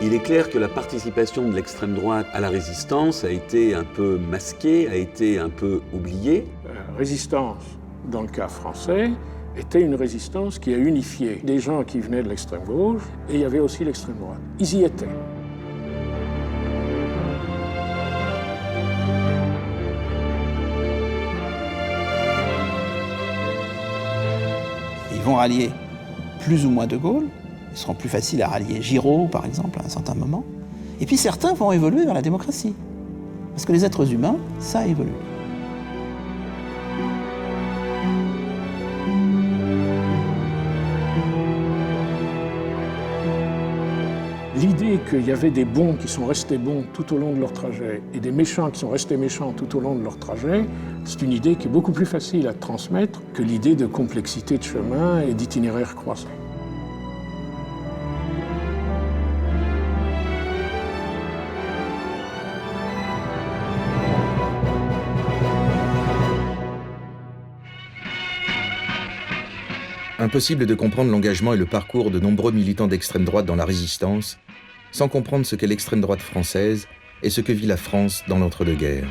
Il est clair que la participation de l'extrême droite à la résistance a été un peu masquée, a été un peu oubliée. La résistance, dans le cas français, était une résistance qui a unifié des gens qui venaient de l'extrême gauche et il y avait aussi l'extrême droite. Ils y étaient. Ils vont rallier plus ou moins De Gaulle. Ils seront plus faciles à rallier Giraud, par exemple, à un certain moment. Et puis certains vont évoluer vers la démocratie. Parce que les êtres humains, ça évolue. L'idée qu'il y avait des bons qui sont restés bons tout au long de leur trajet et des méchants qui sont restés méchants tout au long de leur trajet, c'est une idée qui est beaucoup plus facile à transmettre que l'idée de complexité de chemin et d'itinéraire croissant. Impossible de comprendre l'engagement et le parcours de nombreux militants d'extrême droite dans la résistance sans comprendre ce qu'est l'extrême droite française et ce que vit la France dans l'entre-deux-guerres.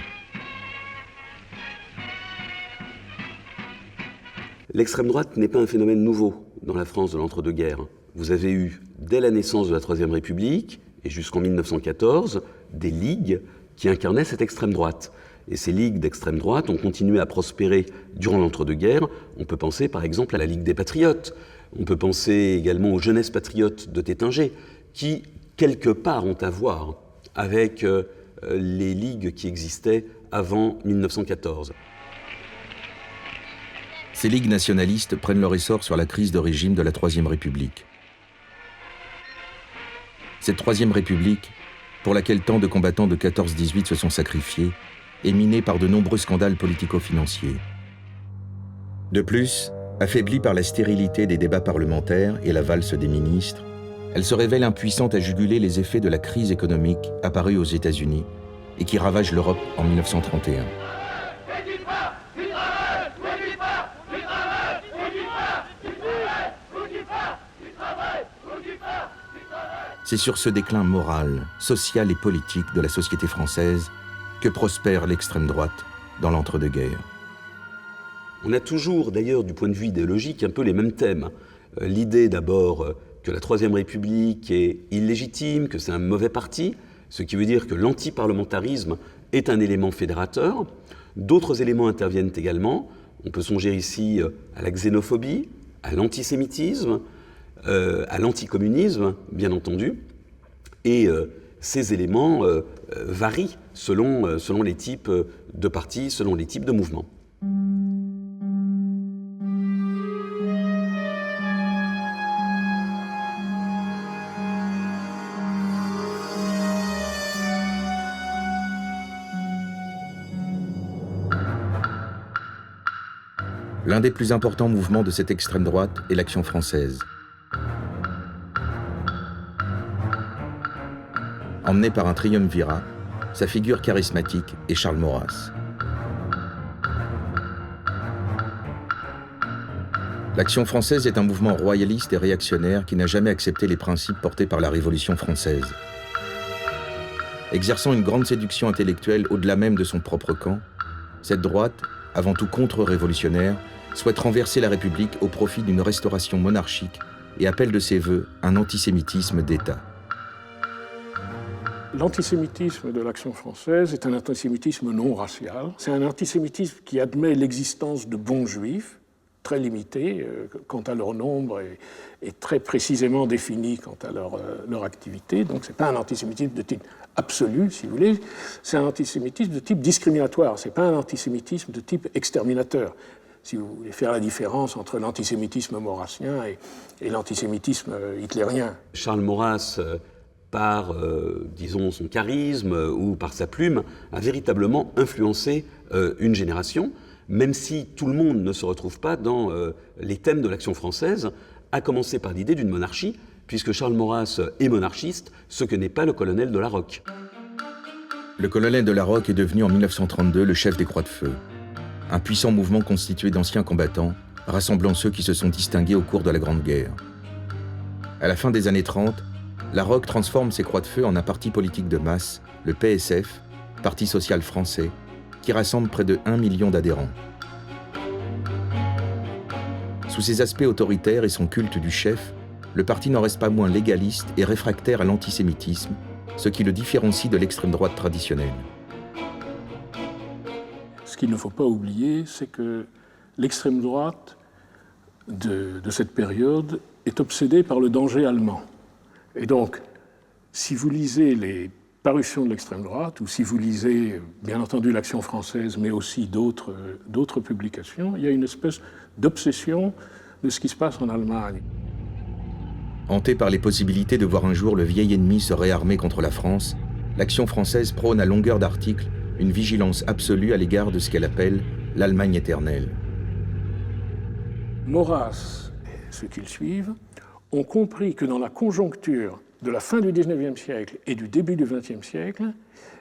L'extrême droite n'est pas un phénomène nouveau dans la France de l'entre-deux-guerres. Vous avez eu, dès la naissance de la Troisième République et jusqu'en 1914, des ligues qui incarnaient cette extrême droite. Et ces ligues d'extrême droite ont continué à prospérer durant l'entre-deux-guerres. On peut penser par exemple à la Ligue des Patriotes. On peut penser également aux Jeunesses Patriotes de Tétinger, qui, quelque part, ont à voir avec les ligues qui existaient avant 1914. Ces ligues nationalistes prennent leur essor sur la crise de régime de la Troisième République. Cette Troisième République, pour laquelle tant de combattants de 14-18 se sont sacrifiés, est minée par de nombreux scandales politico-financiers. De plus, affaiblie par la stérilité des débats parlementaires et la valse des ministres, elle se révèle impuissante à juguler les effets de la crise économique apparue aux États-Unis et qui ravage l'Europe en 1931. C'est sur ce déclin moral, social et politique de la société française que prospère l'extrême droite dans l'entre-deux-guerres. On a toujours, d'ailleurs, du point de vue idéologique, un peu les mêmes thèmes. L'idée d'abord que la Troisième République est illégitime, que c'est un mauvais parti, ce qui veut dire que l'antiparlementarisme est un élément fédérateur. D'autres éléments interviennent également. On peut songer ici à la xénophobie, à l'antisémitisme, à l'anticommunisme, bien entendu. Et ces éléments varient selon les types de partis, selon les types de mouvements. L'un des plus importants mouvements de cette extrême droite est l'Action française. Emmené par un triumvirat, sa figure charismatique est Charles Maurras. L'Action française est un mouvement royaliste et réactionnaire qui n'a jamais accepté les principes portés par la Révolution française. Exerçant une grande séduction intellectuelle au-delà même de son propre camp, cette droite, avant tout contre-révolutionnaire, souhaite renverser la République au profit d'une restauration monarchique et appelle de ses vœux un antisémitisme d'État. L'antisémitisme de l'Action française est un antisémitisme non racial. C'est un antisémitisme qui admet l'existence de bons juifs, très limités quant à leur nombre et très précisément définis quant à leur activité. Donc ce n'est pas un antisémitisme de type absolu, si vous voulez. C'est un antisémitisme de type discriminatoire. Ce n'est pas un antisémitisme de type exterminateur. Si vous voulez faire la différence entre l'antisémitisme maurassien et l'antisémitisme hitlérien. Charles Maurras, par, disons, son charisme ou par sa plume, a véritablement influencé une génération, même si tout le monde ne se retrouve pas dans les thèmes de l'Action française, à commencer par l'idée d'une monarchie, puisque Charles Maurras est monarchiste, ce que n'est pas le colonel de Larocque. Le colonel de Larocque est devenu en 1932 le chef des Croix de Feu, un puissant mouvement constitué d'anciens combattants, rassemblant ceux qui se sont distingués au cours de la Grande Guerre. À la fin des années 30, Larocque transforme ses croix de feu en un parti politique de masse, le PSF, Parti social français, qui rassemble près de 1 million d'adhérents. Sous ses aspects autoritaires et son culte du chef, le parti n'en reste pas moins légaliste et réfractaire à l'antisémitisme, ce qui le différencie de l'extrême droite traditionnelle. Ce qu'il ne faut pas oublier, c'est que l'extrême droite de cette période est obsédée par le danger allemand. Et donc, si vous lisez les parutions de l'extrême droite, ou si vous lisez, bien entendu, l'Action française, mais aussi d'autres publications, il y a une espèce d'obsession de ce qui se passe en Allemagne. Hanté par les possibilités de voir un jour le vieil ennemi se réarmer contre la France, l'Action française prône à longueur d'articles une vigilance absolue à l'égard de ce qu'elle appelle l'Allemagne éternelle. Maurras et ceux qui le suivent ont compris que dans la conjoncture de la fin du XIXe siècle et du début du XXe siècle,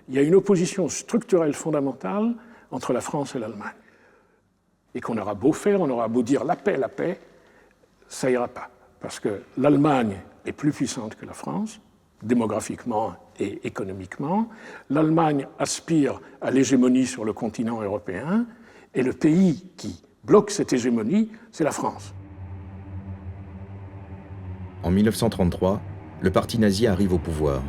il y a une opposition structurelle fondamentale entre la France et l'Allemagne. Et qu'on aura beau faire, on aura beau dire la paix, ça ira pas. Parce que l'Allemagne est plus puissante que la France, démographiquement et économiquement. L'Allemagne aspire à l'hégémonie sur le continent européen, et le pays qui bloque cette hégémonie, c'est la France. En 1933, le parti nazi arrive au pouvoir.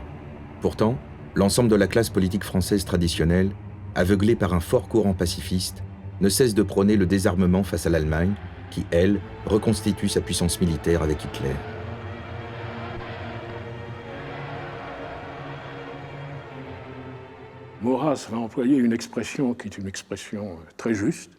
Pourtant, l'ensemble de la classe politique française traditionnelle, aveuglée par un fort courant pacifiste, ne cesse de prôner le désarmement face à l'Allemagne, qui, elle, reconstitue sa puissance militaire avec Hitler. Maurras va employer une expression qui est une expression très juste.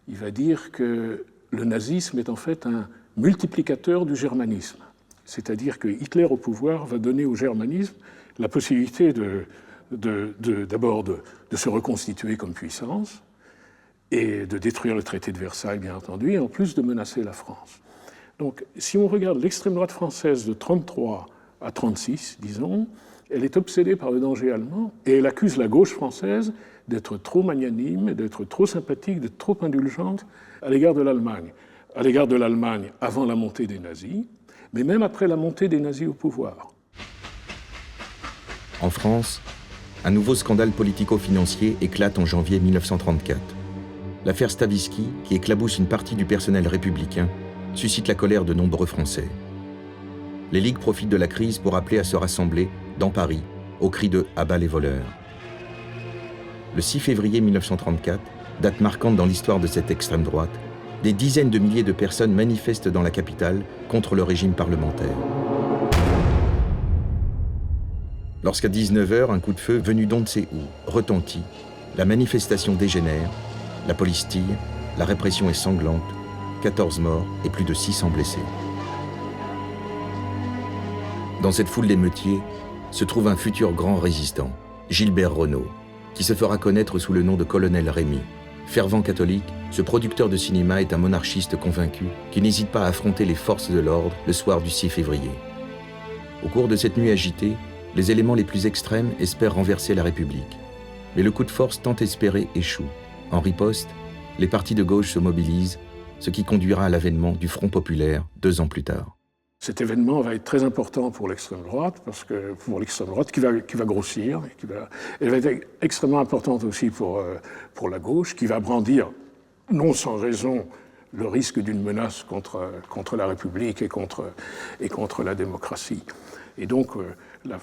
Il va dire que le nazisme est en fait un multiplicateur du germanisme. C'est-à-dire que Hitler au pouvoir va donner au germanisme la possibilité d'abord de se reconstituer comme puissance et de détruire le traité de Versailles, bien entendu, et en plus de menacer la France. Donc, si on regarde l'extrême droite française de 1933 à 1936, disons, elle est obsédée par le danger allemand et elle accuse la gauche française d'être trop magnanime, d'être trop sympathique, d'être trop indulgente à l'égard de l'Allemagne. À l'égard de l'Allemagne avant la montée des nazis, mais même après la montée des nazis au pouvoir. En France, un nouveau scandale politico-financier éclate en janvier 1934. L'affaire Stavisky, qui éclabousse une partie du personnel républicain, suscite la colère de nombreux Français. Les ligues profitent de la crise pour appeler à se rassembler, dans Paris, au cri de « à bas les voleurs ». Le 6 février 1934, date marquante dans l'histoire de cette extrême droite, des dizaines de milliers de personnes manifestent dans la capitale contre le régime parlementaire. Lorsqu'à 19h, un coup de feu venu d'on ne sait où retentit, la manifestation dégénère, la police tire, la répression est sanglante, 14 morts et plus de 600 blessés. Dans cette foule d'émeutiers se trouve un futur grand résistant, Gilbert Renault, qui se fera connaître sous le nom de Colonel Rémy. Fervent catholique, ce producteur de cinéma est un monarchiste convaincu qui n'hésite pas à affronter les forces de l'ordre le soir du 6 février. Au cours de cette nuit agitée, les éléments les plus extrêmes espèrent renverser la République. Mais le coup de force tant espéré échoue. En riposte, les partis de gauche se mobilisent, ce qui conduira à l'avènement du Front populaire 2 ans plus tard. Cet événement va être très important pour l'extrême droite, parce que pour l'extrême droite qui va grossir, elle va être extrêmement importante aussi pour la gauche, qui va brandir, non sans raison, le risque d'une menace contre la République et contre la démocratie. Et donc,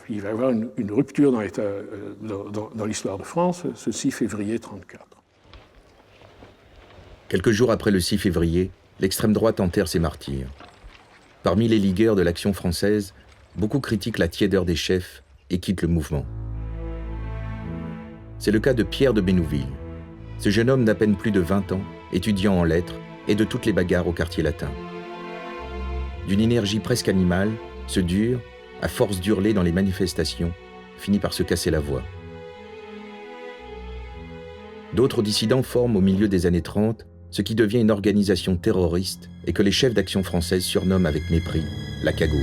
il va y avoir une rupture dans l'histoire de France, ce 6 février 1934. Quelques jours après le 6 février, l'extrême droite enterre ses martyrs. Parmi les ligueurs de l'Action française, beaucoup critiquent la tiédeur des chefs et quittent le mouvement. C'est le cas de Pierre de Bénouville. Ce jeune homme d'à peine plus de 20 ans, étudiant en lettres, et de toutes les bagarres au quartier latin. D'une énergie presque animale, ce dur, à force d'hurler dans les manifestations, finit par se casser la voix. D'autres dissidents forment au milieu des années 30 ce qui devient une organisation terroriste et que les chefs d'Action française surnomment avec mépris la Cagoule.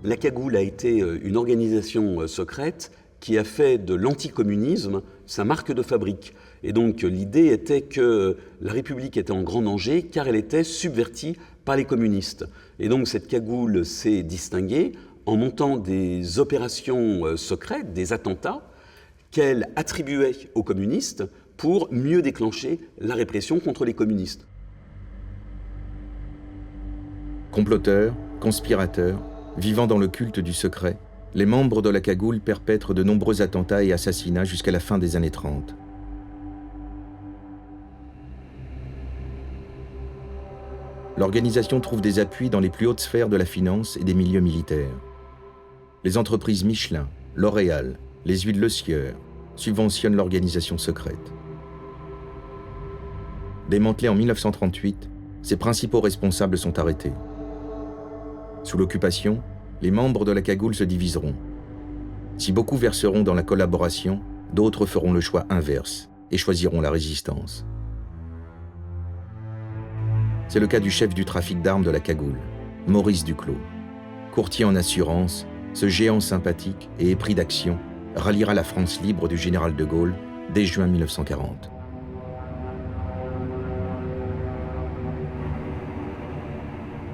La Cagoule a été une organisation secrète qui a fait de l'anticommunisme sa marque de fabrique. Et donc l'idée était que la République était en grand danger car elle était subvertie par les communistes. Et donc cette cagoule s'est distinguée en montant des opérations secrètes, des attentats, qu'elle attribuait aux communistes pour mieux déclencher la répression contre les communistes. Comploteurs, conspirateurs, vivant dans le culte du secret, les membres de la cagoule perpètrent de nombreux attentats et assassinats jusqu'à la fin des années 30. L'organisation trouve des appuis dans les plus hautes sphères de la finance et des milieux militaires. Les entreprises Michelin, L'Oréal, les huiles Le Sieur subventionnent l'organisation secrète. Démantelée en 1938, ses principaux responsables sont arrêtés. Sous l'occupation, les membres de la cagoule se diviseront. Si beaucoup verseront dans la collaboration, d'autres feront le choix inverse et choisiront la résistance. C'est le cas du chef du trafic d'armes de la cagoule, Maurice Duclos. Courtier en assurance, ce géant sympathique et épris d'action ralliera la France libre du général de Gaulle dès juin 1940.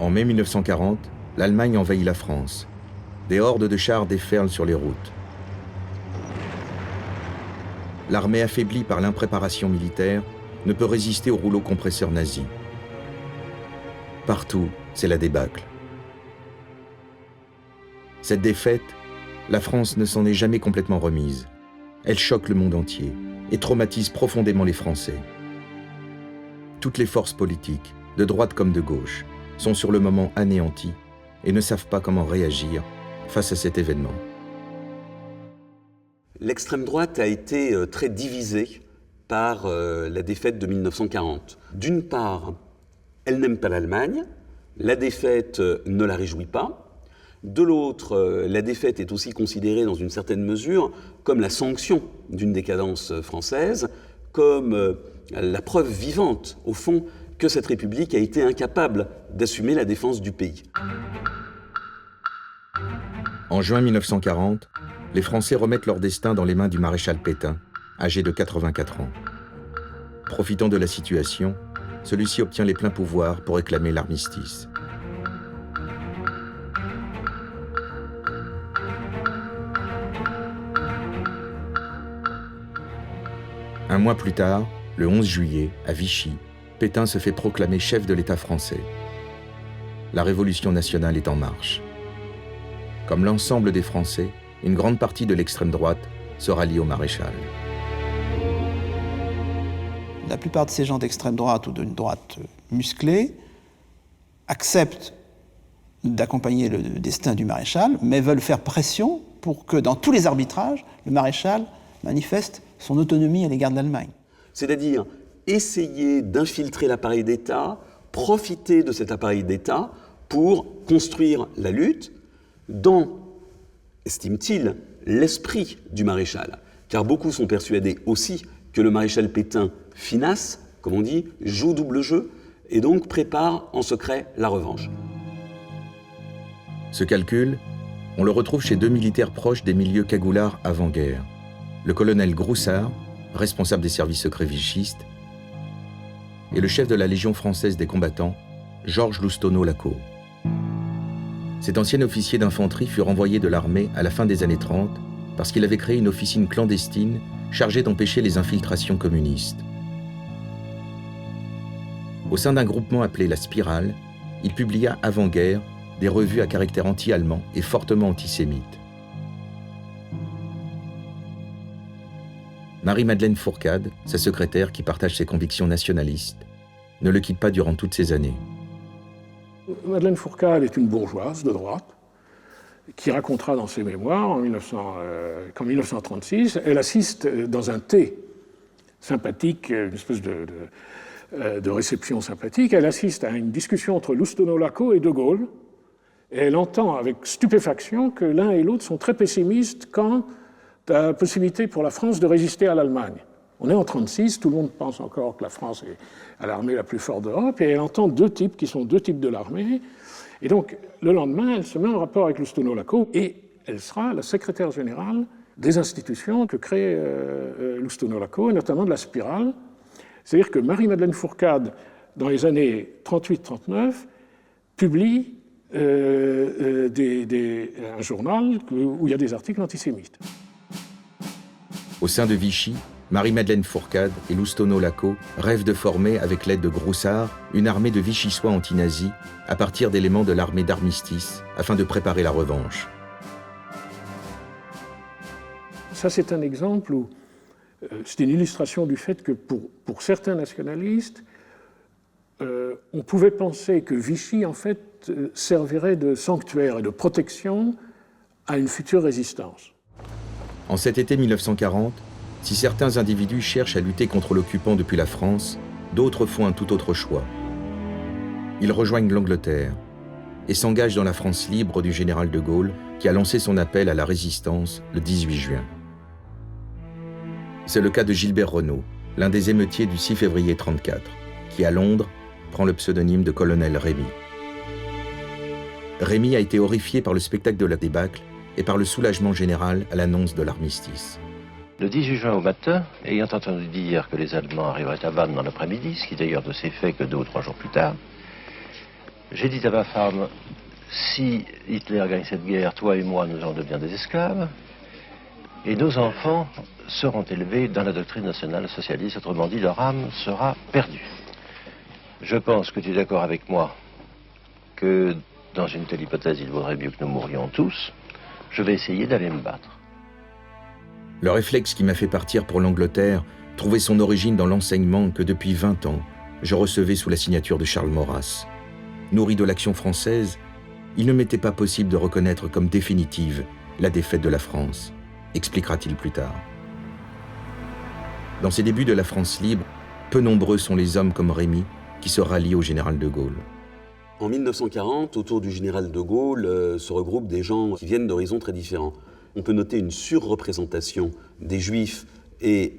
En mai 1940, l'Allemagne envahit la France. Des hordes de chars déferlent sur les routes. L'armée affaiblie par l'impréparation militaire ne peut résister au rouleau compresseur nazi. Partout, c'est la débâcle. Cette défaite, la France ne s'en est jamais complètement remise. Elle choque le monde entier et traumatise profondément les Français. Toutes les forces politiques, de droite comme de gauche, sont sur le moment anéanties et ne savent pas comment réagir face à cet événement. L'extrême droite a été très divisée par la défaite de 1940. D'une part, elle n'aime pas l'Allemagne, la défaite ne la réjouit pas. De l'autre, la défaite est aussi considérée dans une certaine mesure comme la sanction d'une décadence française, comme la preuve vivante, au fond, que cette République a été incapable d'assumer la défense du pays. En juin 1940, les Français remettent leur destin dans les mains du maréchal Pétain, âgé de 84 ans. Profitant de la situation, celui-ci obtient les pleins pouvoirs pour réclamer l'armistice. Un mois plus tard, le 11 juillet, à Vichy, Pétain se fait proclamer chef de l'État français. La Révolution nationale est en marche. Comme l'ensemble des Français, une grande partie de l'extrême droite se rallie au maréchal. La plupart de ces gens d'extrême droite ou d'une droite musclée acceptent d'accompagner le destin du maréchal, mais veulent faire pression pour que dans tous les arbitrages, le maréchal manifeste son autonomie à l'égard de l'Allemagne. C'est-à-dire essayer d'infiltrer l'appareil d'État, profiter de cet appareil d'État pour construire la lutte dans, estime-t-il, l'esprit du maréchal. Car beaucoup sont persuadés aussi que le maréchal Pétain finasse, comme on dit, joue double jeu, et donc prépare en secret la revanche. Ce calcul, on le retrouve chez deux militaires proches des milieux cagoulards avant-guerre. Le colonel Groussard, responsable des services secrets vichistes, et le chef de la Légion française des combattants, Georges Loustonneau-Laco. Cet ancien officier d'infanterie fut renvoyé de l'armée à la fin des années 30 parce qu'il avait créé une officine clandestine chargée d'empêcher les infiltrations communistes. Au sein d'un groupement appelé La Spirale, il publia avant-guerre des revues à caractère anti-allemand et fortement antisémite. Marie-Madeleine Fourcade, sa secrétaire qui partage ses convictions nationalistes, ne le quitte pas durant toutes ces années. Madeleine Fourcade est une bourgeoise de droite qui racontera dans ses mémoires qu'en 1936, elle assiste dans un thé sympathique, une espèce de réception sympathique, elle assiste à une discussion entre Loustonneau-Laco et De Gaulle, et elle entend avec stupéfaction que l'un et l'autre sont très pessimistes quant à la possibilité pour la France de résister à l'Allemagne. On est en 1936, tout le monde pense encore que la France est l'armée la plus forte d'Europe, et elle entend deux types qui sont deux types de l'armée. Et donc, le lendemain, elle se met en rapport avec Loustonneau-Laco, et elle sera la secrétaire générale des institutions que crée Lousteau-Nolako, et notamment de la Spirale. C'est-à-dire que Marie-Madeleine Fourcade, dans les années 38-39, publie un journal où il y a des articles antisémites. Au sein de Vichy, Marie-Madeleine Fourcade et Lousteau-Nolako rêvent de former, avec l'aide de Groussard, une armée de vichysois anti-nazis à partir d'éléments de l'armée d'armistice, afin de préparer la revanche. Ça, c'est un exemple où c'est une illustration du fait que pour certains nationalistes, on pouvait penser que Vichy, en fait, servirait de sanctuaire et de protection à une future résistance. En cet été 1940, si certains individus cherchent à lutter contre l'occupant depuis la France, d'autres font un tout autre choix. Ils rejoignent l'Angleterre et s'engagent dans la France libre du général de Gaulle, qui a lancé son appel à la résistance le 18 juin. C'est le cas de Gilbert Renaud, l'un des émeutiers du 6 février 1934, qui à Londres prend le pseudonyme de colonel Rémy. Rémy a été horrifié par le spectacle de la débâcle et par le soulagement général à l'annonce de l'armistice. Le 18 juin au matin, ayant entendu dire que les Allemands arriveraient à Vannes dans l'après-midi, ce qui d'ailleurs ne s'est fait que 2 ou 3 jours plus tard, j'ai dit à ma femme, si Hitler gagne cette guerre, toi et moi, nous allons devenir des esclaves, et nos enfants seront élevés dans la doctrine nationale socialiste, autrement dit, leur âme sera perdue. Je pense que tu es d'accord avec moi que dans une telle hypothèse, il vaudrait mieux que nous mourions tous. Je vais essayer d'aller me battre. Le réflexe qui m'a fait partir pour l'Angleterre trouvait son origine dans l'enseignement que depuis 20 ans, je recevais sous la signature de Charles Maurras. Nourri de l'Action française, il ne m'était pas possible de reconnaître comme définitive la défaite de la France, expliquera-t-il plus tard. Dans ces débuts de la France libre, peu nombreux sont les hommes comme Rémy qui se rallient au général de Gaulle. En 1940, autour du général de Gaulle se regroupent des gens qui viennent d'horizons très différents. On peut noter une surreprésentation des Juifs et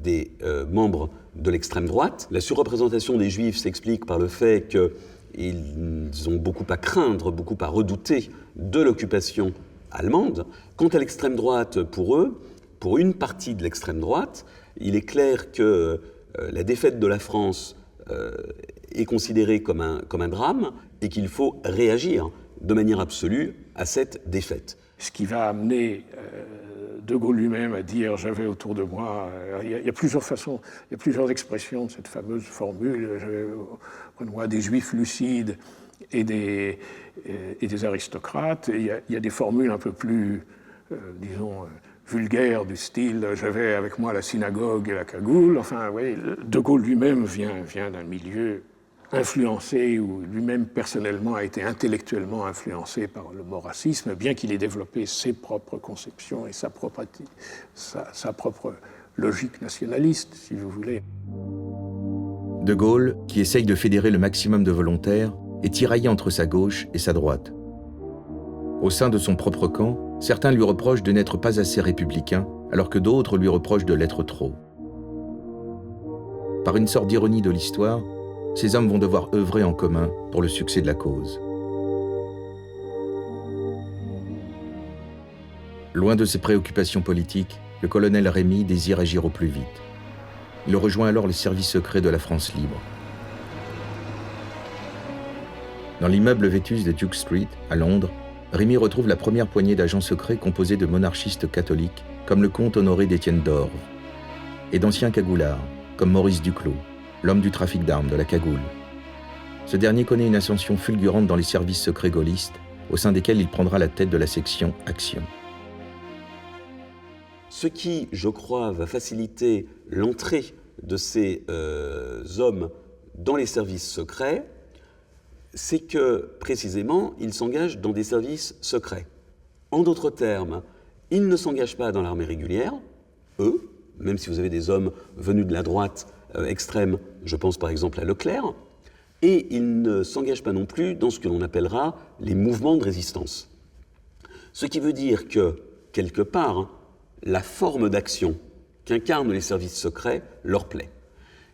des membres de l'extrême droite. La surreprésentation des Juifs s'explique par le fait qu'ils ont beaucoup à craindre, beaucoup à redouter de l'occupation allemande. Quant à l'extrême droite, pour eux, pour une partie de l'extrême droite, il est clair que la défaite de la France est considérée comme un drame et qu'il faut réagir de manière absolue à cette défaite. Ce qui va amener De Gaulle lui-même à dire « j'avais autour de moi », il y a plusieurs façons, il y a plusieurs expressions de cette fameuse formule « j'avais autour de moi des juifs lucides et des aristocrates », et il y a des formules un peu plus, disons, vulgaires du style « j'avais avec moi la synagogue et la cagoule », enfin, oui, De Gaulle lui-même vient d'un milieu influencé, ou lui-même personnellement a été intellectuellement influencé par le maurassisme, bien qu'il ait développé ses propres conceptions et sa propre logique nationaliste, si vous voulez. De Gaulle, qui essaye de fédérer le maximum de volontaires, est tiraillé entre sa gauche et sa droite. Au sein de son propre camp, certains lui reprochent de n'être pas assez républicain, alors que d'autres lui reprochent de l'être trop. Par une sorte d'ironie de l'histoire, ces hommes vont devoir œuvrer en commun pour le succès de la cause. Loin de ses préoccupations politiques, le colonel Rémy désire agir au plus vite. Il rejoint alors les services secrets de la France libre. Dans l'immeuble vétuste de Duke Street, à Londres, Rémy retrouve la première poignée d'agents secrets composés de monarchistes catholiques, comme le comte Honoré d'Étienne d'Orve, et d'anciens cagoulards, comme Maurice Duclos, l'homme du trafic d'armes de la cagoule. Ce dernier connaît une ascension fulgurante dans les services secrets gaullistes, au sein desquels il prendra la tête de la section Action. Ce qui, je crois, va faciliter l'entrée de ces hommes dans les services secrets, c'est que, précisément, ils s'engagent dans des services secrets. En d'autres termes, ils ne s'engagent pas dans l'armée régulière, eux, même si vous avez des hommes venus de la droite extrême, je pense par exemple à Leclerc, et ils ne s'engagent pas non plus dans ce que l'on appellera les mouvements de résistance. Ce qui veut dire que, quelque part, la forme d'action qu'incarnent les services secrets leur plaît.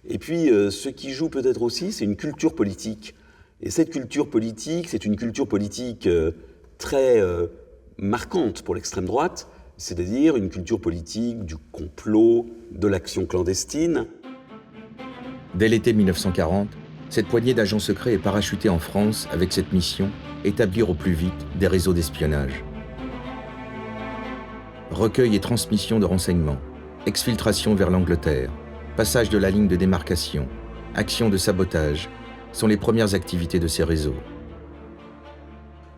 Et puis, ce qui joue peut-être aussi, c'est une culture politique. Et cette culture politique, c'est une culture politique très marquante pour l'extrême droite, c'est-à-dire une culture politique du complot, de l'action clandestine. Dès l'été 1940, cette poignée d'agents secrets est parachutée en France avec cette mission, établir au plus vite des réseaux d'espionnage. Recueil et transmission de renseignements, exfiltration vers l'Angleterre, passage de la ligne de démarcation, action de sabotage sont les premières activités de ces réseaux.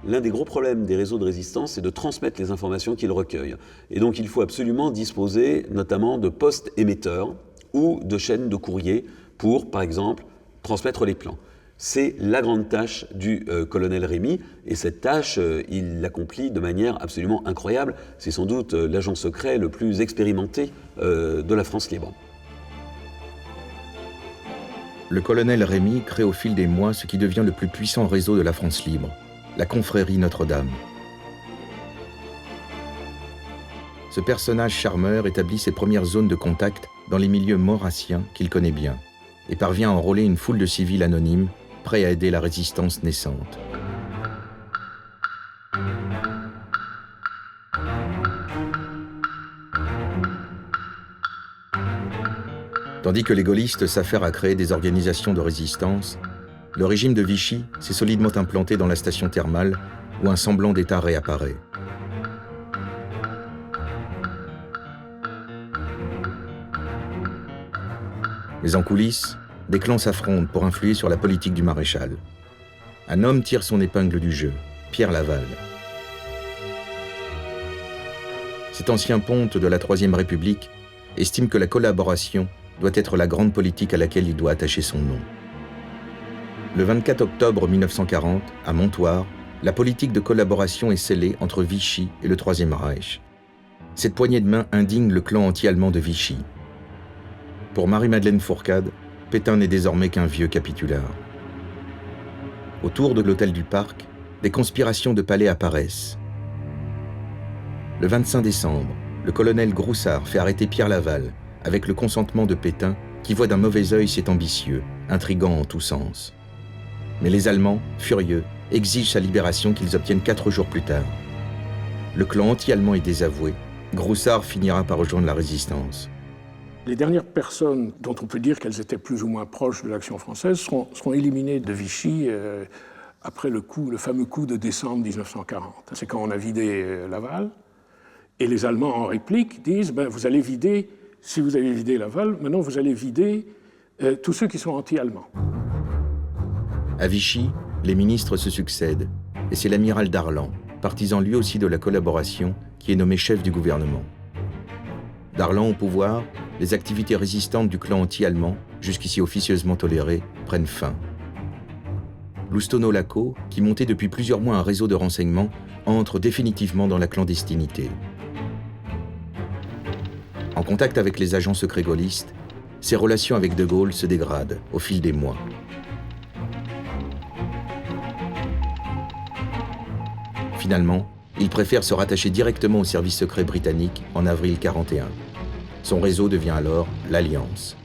L'un des gros problèmes des réseaux de résistance, c'est de transmettre les informations qu'ils recueillent. Et donc il faut absolument disposer notamment de postes émetteurs ou de chaînes de courrier pour, par exemple, transmettre les plans. C'est la grande tâche du colonel Rémy, et cette tâche, il l'accomplit de manière absolument incroyable. C'est sans doute l'agent secret le plus expérimenté de la France libre. Le colonel Rémy crée au fil des mois ce qui devient le plus puissant réseau de la France libre, la confrérie Notre-Dame. Ce personnage charmeur établit ses premières zones de contact dans les milieux maurrassiens qu'il connaît bien et parvient à enrôler une foule de civils anonymes prêts à aider la résistance naissante. Tandis que les gaullistes s'affairent à créer des organisations de résistance, le régime de Vichy s'est solidement implanté dans la station thermale où un semblant d'État réapparaît. Mais en coulisses, des clans s'affrontent pour influer sur la politique du maréchal. Un homme tire son épingle du jeu, Pierre Laval. Cet ancien ponte de la Troisième République estime que la collaboration doit être la grande politique à laquelle il doit attacher son nom. Le 24 octobre 1940, à Montoire, la politique de collaboration est scellée entre Vichy et le Troisième Reich. Cette poignée de main indigne le clan anti-allemand de Vichy. Pour Marie-Madeleine Fourcade, Pétain n'est désormais qu'un vieux capitulard. Autour de l'hôtel du Parc, des conspirations de palais apparaissent. Le 25 décembre, le colonel Groussard fait arrêter Pierre Laval, avec le consentement de Pétain, qui voit d'un mauvais œil cet ambitieux, intrigant en tous sens. Mais les Allemands, furieux, exigent sa libération qu'ils obtiennent 4 jours plus tard. Le clan anti-allemand est désavoué. Groussard finira par rejoindre la résistance. Les dernières personnes dont on peut dire qu'elles étaient plus ou moins proches de l'Action française seront éliminées de Vichy après le fameux coup de décembre 1940. C'est quand on a vidé Laval. Et les Allemands, en réplique, disent vous allez vider, si vous avez vidé Laval, maintenant vous allez vider tous ceux qui sont anti-allemands. À Vichy, les ministres se succèdent, et c'est l'amiral Darlan, partisan lui aussi de la collaboration, qui est nommé chef du gouvernement. Darlan au pouvoir, les activités résistantes du clan anti-allemand, jusqu'ici officieusement tolérées, prennent fin. Loustono-Lacau, qui montait depuis plusieurs mois un réseau de renseignement, entre définitivement dans la clandestinité. En contact avec les agents secrets gaullistes, ses relations avec De Gaulle se dégradent au fil des mois. Finalement, il préfère se rattacher directement au service secret britannique en avril 1941. Son réseau devient alors l'Alliance.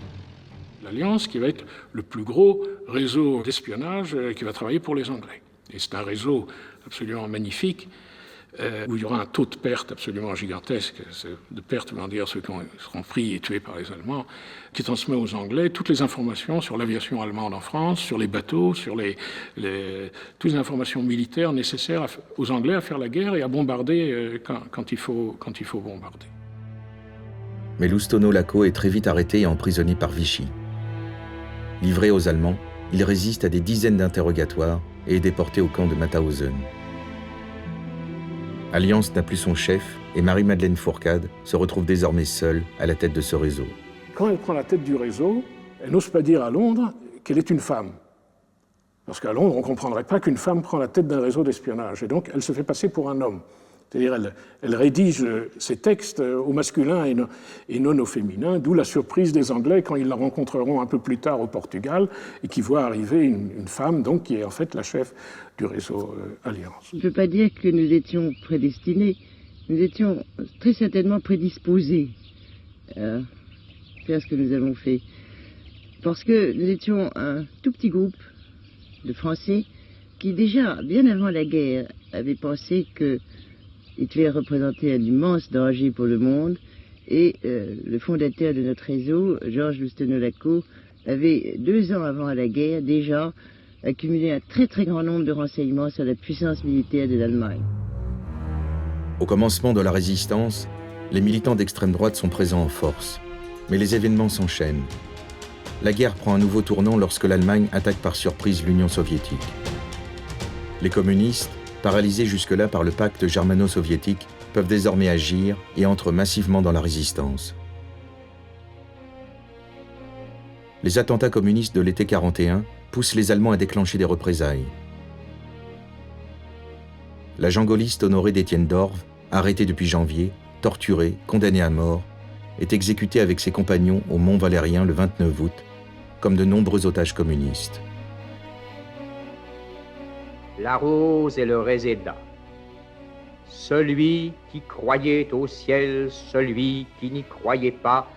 L'Alliance qui va être le plus gros réseau d'espionnage qui va travailler pour les Anglais. Et c'est un réseau absolument magnifique où il y aura un taux de perte absolument gigantesque, de perte, veut dire ceux qui seront pris et tués par les Allemands, qui transmet aux Anglais toutes les informations sur l'aviation allemande en France, sur les bateaux, sur toutes les informations militaires nécessaires aux Anglais à faire la guerre et à bombarder quand il faut bombarder. Mais Loustono-Lacau est très vite arrêté et emprisonné par Vichy. Livré aux Allemands, il résiste à des dizaines d'interrogatoires et est déporté au camp de Mauthausen. Alliance n'a plus son chef et Marie-Madeleine Fourcade se retrouve désormais seule à la tête de ce réseau. Quand elle prend la tête du réseau, elle n'ose pas dire à Londres qu'elle est une femme. Parce qu'à Londres, on ne comprendrait pas qu'une femme prend la tête d'un réseau d'espionnage. Et donc, elle se fait passer pour un homme. C'est-à-dire, elle rédige ses textes au masculin et non au féminin, d'où la surprise des Anglais quand ils la rencontreront un peu plus tard au Portugal et qui voient arriver une femme, donc, qui est en fait la chef du réseau Alliance. On ne peut pas dire que nous étions prédestinés, nous étions très certainement prédisposés à faire ce que nous avons fait. Parce que nous étions un tout petit groupe de Français qui déjà, bien avant la guerre, avaient pensé que Hitler représentait un immense danger pour le monde et le fondateur de notre réseau, Georges Lustenau-Laco, avait 2 ans avant la guerre déjà accumulé un très très grand nombre de renseignements sur la puissance militaire de l'Allemagne. Au commencement de la résistance, les militants d'extrême droite sont présents en force. Mais les événements s'enchaînent. La guerre prend un nouveau tournant lorsque l'Allemagne attaque par surprise l'Union soviétique. Les communistes, paralysés jusque-là par le pacte germano-soviétique, peuvent désormais agir et entrent massivement dans la résistance. Les attentats communistes de l'été 41 poussent les Allemands à déclencher des représailles. L'agent gaulliste Honoré d'Etiendorf, arrêté depuis janvier, torturé, condamné à mort, est exécuté avec ses compagnons au Mont Valérien le 29 août, comme de nombreux otages communistes. La rose et le réséda. Celui qui croyait au ciel, celui qui n'y croyait pas,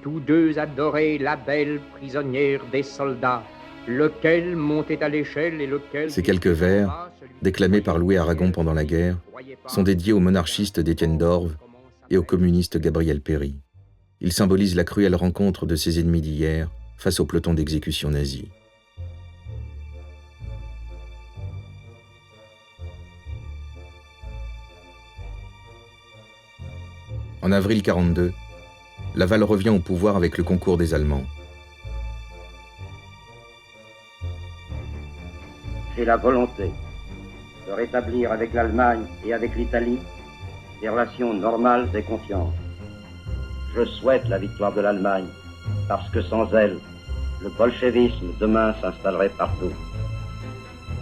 tous deux adoraient la belle prisonnière des soldats, lequel montait à l'échelle et lequel... Ces quelques vers, déclamés par Louis Aragon pendant la guerre, sont dédiés aux monarchistes d'Etiendorf et au communiste Gabriel Péry. Ils symbolisent la cruelle rencontre de ses ennemis d'hier face au peloton d'exécution nazi. En avril 1942, Laval revient au pouvoir avec le concours des Allemands. J'ai la volonté de rétablir avec l'Allemagne et avec l'Italie des relations normales et confiantes. Je souhaite la victoire de l'Allemagne parce que sans elle, le bolchevisme demain s'installerait partout.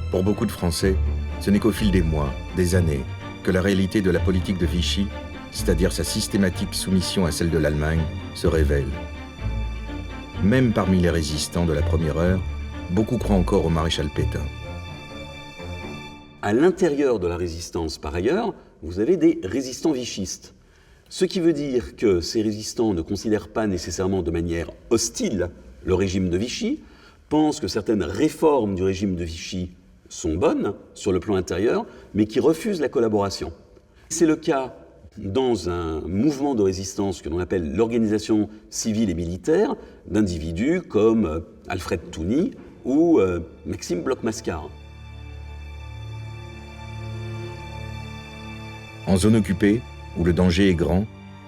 Pour beaucoup de Français, ce n'est qu'au fil des mois, des années, que la réalité de la politique de Vichy, c'est-à-dire sa systématique soumission à celle de l'Allemagne, se révèle. Même parmi les résistants de la première heure, beaucoup croient encore au maréchal Pétain. À l'intérieur de la résistance, par ailleurs, vous avez des résistants vichistes. Ce qui veut dire que ces résistants ne considèrent pas nécessairement de manière hostile le régime de Vichy, pensent que certaines réformes du régime de Vichy sont bonnes sur le plan intérieur, mais qui refusent la collaboration. C'est le cas dans un mouvement de résistance que l'on appelle l'organisation civile et militaire d'individus comme Alfred Touny ou Maxime Bloch-Mascar. En zone occupée, où le danger est grand,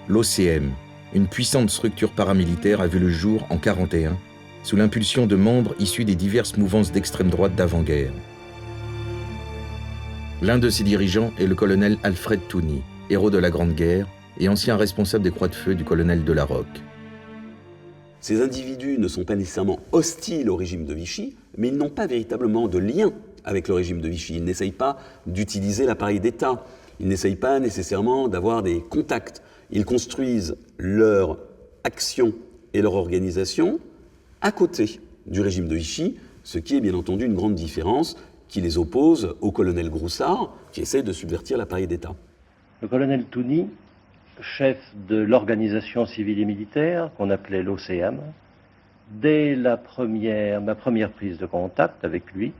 l'OCM, une puissante structure paramilitaire, a vu le jour en 1941, sous l'impulsion de membres issus des diverses mouvances d'extrême droite d'avant-guerre. L'un de ses dirigeants est le colonel Alfred Touny, héros de la Grande Guerre et ancien responsable des Croix de Feu du colonel Delarocque. Ces individus ne sont pas nécessairement hostiles au régime de Vichy, mais ils n'ont pas véritablement de lien avec le régime de Vichy. Ils n'essayent pas d'utiliser l'appareil d'État. Ils n'essayent pas nécessairement d'avoir des contacts. Ils construisent leur action et leur organisation à côté du régime de Vichy, ce qui est bien entendu une grande différence qui les oppose au colonel Groussard, qui essaie de subvertir l'appareil d'État. Le colonel Touny, chef de l'organisation civile et militaire qu'on appelait l'OCM, dès ma première prise de contact avec lui,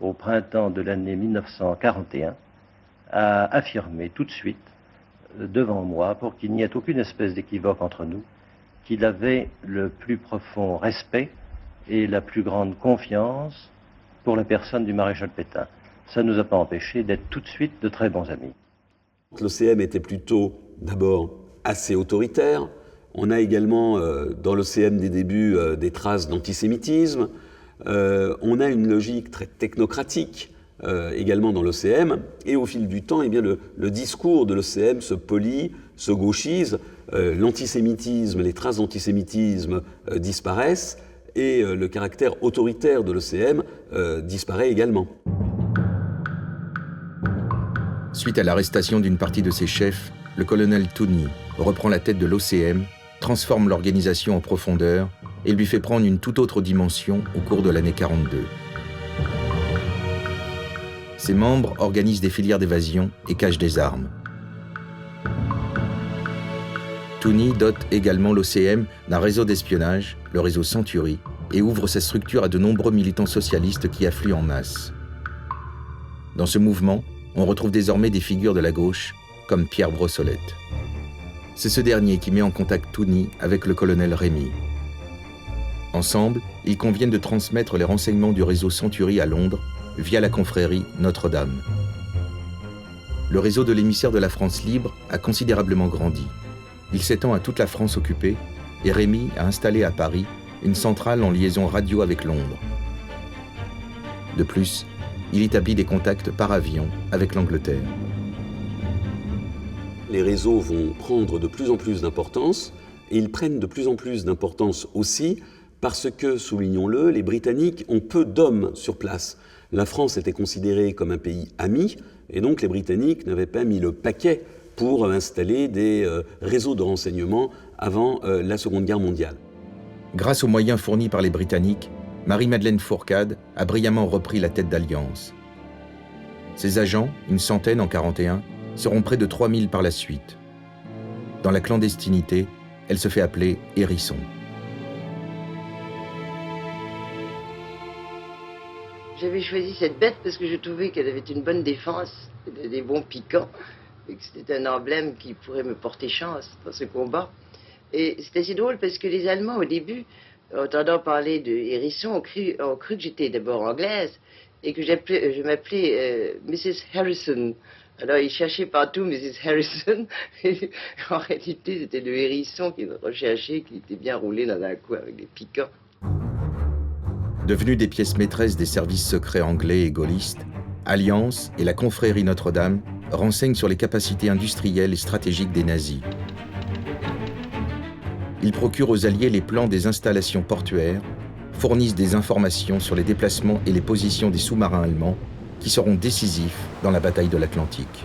au printemps de l'année 1941, a affirmé tout de suite, devant moi, pour qu'il n'y ait aucune espèce d'équivoque entre nous, qu'il avait le plus profond respect et la plus grande confiance pour la personne du maréchal Pétain. Ça ne nous a pas empêchés d'être tout de suite de très bons amis. L'OCM était plutôt, d'abord, assez autoritaire. On a également, dans l'OCM des débuts, des traces d'antisémitisme. On a une logique très technocratique, également dans l'OCM, et au fil du temps, eh bien, le discours de l'OCM se polit, se gauchise, l'antisémitisme, les traces d'antisémitisme disparaissent, et le caractère autoritaire de l'OCM disparaît également. Suite à l'arrestation d'une partie de ses chefs, le colonel Touny reprend la tête de l'OCM, transforme l'organisation en profondeur et lui fait prendre une toute autre dimension au cours de l'année 1942. Ses membres organisent des filières d'évasion et cachent des armes. Touny dote également l'OCM d'un réseau d'espionnage, le réseau Century, et ouvre sa structure à de nombreux militants socialistes qui affluent en masse. Dans ce mouvement, on retrouve désormais des figures de la gauche, comme Pierre Brossolette. C'est ce dernier qui met en contact Touny avec le colonel Rémy. Ensemble, ils conviennent de transmettre les renseignements du réseau Century à Londres via la confrérie Notre-Dame. Le réseau de l'émissaire de la France libre a considérablement grandi. Il s'étend à toute la France occupée et Rémy a installé à Paris une centrale en liaison radio avec Londres. De plus, il établit des contacts par avion avec l'Angleterre. Les réseaux vont prendre de plus en plus d'importance et ils prennent de plus en plus d'importance aussi parce que, soulignons-le, les Britanniques ont peu d'hommes sur place. La France était considérée comme un pays ami et donc les Britanniques n'avaient pas mis le paquet pour installer des réseaux de renseignement avant la Seconde Guerre mondiale. Grâce aux moyens fournis par les Britanniques, Marie-Madeleine Fourcade a brillamment repris la tête d'Alliance. Ses agents, une centaine en 1941, seront près de 3000 par la suite. Dans la clandestinité, elle se fait appeler Hérisson. J'avais choisi cette bête parce que je trouvais qu'elle avait une bonne défense, des bons piquants, et que c'était un emblème qui pourrait me porter chance dans ce combat. Et c'est assez drôle parce que les Allemands, au début, entendant parler de Hérisson, ont cru que j'étais d'abord anglaise et que je m'appelais Mrs. Harrison. Alors ils cherchaient partout Mrs. Harrison. Et en réalité, c'était le Hérisson qu'ils recherchaient, qui était bien roulé dans un coup avec des piquants. Devenus des pièces maîtresses des services secrets anglais et gaullistes, Alliance et la confrérie Notre-Dame renseignent sur les capacités industrielles et stratégiques des nazis. Ils procurent aux Alliés les plans des installations portuaires, fournissent des informations sur les déplacements et les positions des sous-marins allemands qui seront décisifs dans la bataille de l'Atlantique.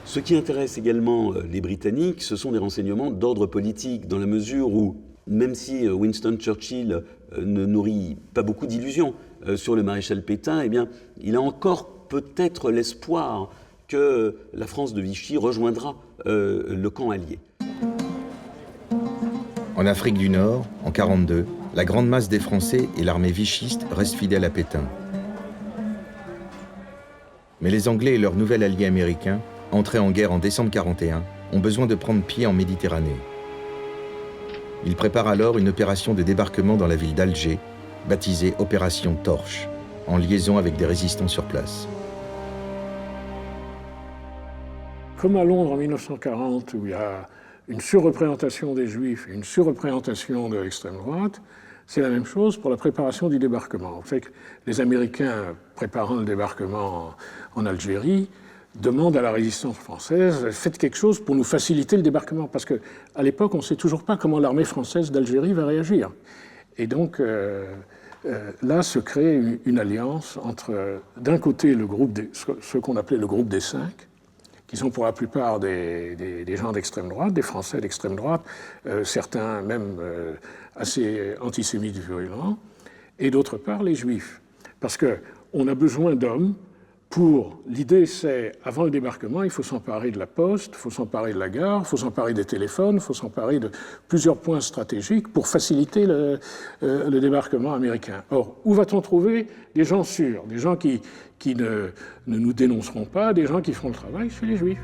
Ce qui intéresse également les Britanniques, ce sont des renseignements d'ordre politique, dans la mesure où, même si Winston Churchill ne nourrit pas beaucoup d'illusions sur le maréchal Pétain, eh bien, il a encore peut-être l'espoir que la France de Vichy rejoindra le camp allié. En Afrique du Nord, en 1942, la grande masse des Français et l'armée vichiste restent fidèles à Pétain. Mais les Anglais et leur nouvel allié américain, entrés en guerre en décembre 1941, ont besoin de prendre pied en Méditerranée. Ils préparent alors une opération de débarquement dans la ville d'Alger, baptisée Opération Torche, en liaison avec des résistants sur place. Comme à Londres en 1940, où il y a une surreprésentation des Juifs et une surreprésentation de l'extrême droite, c'est la même chose pour la préparation du débarquement. Vous savez que les Américains, préparant le débarquement en Algérie, demandent à la résistance française « faites quelque chose pour nous faciliter le débarquement », parce qu'à l'époque, on ne sait toujours pas comment l'armée française d'Algérie va réagir. Et donc, là se crée une alliance entre, d'un côté, ce qu'on appelait le groupe des 5, qui sont pour la plupart des gens d'extrême droite, des Français d'extrême droite, certains même assez antisémites virulents, et d'autre part les Juifs. Parce qu'on a besoin d'hommes l'idée c'est, avant le débarquement, il faut s'emparer de la poste, il faut s'emparer de la gare, il faut s'emparer des téléphones, il faut s'emparer de plusieurs points stratégiques pour faciliter le débarquement américain. Or, où va-t-on trouver des gens sûrs, des gens qui ne nous dénonceront pas, des gens qui feront le travail chez les Juifs?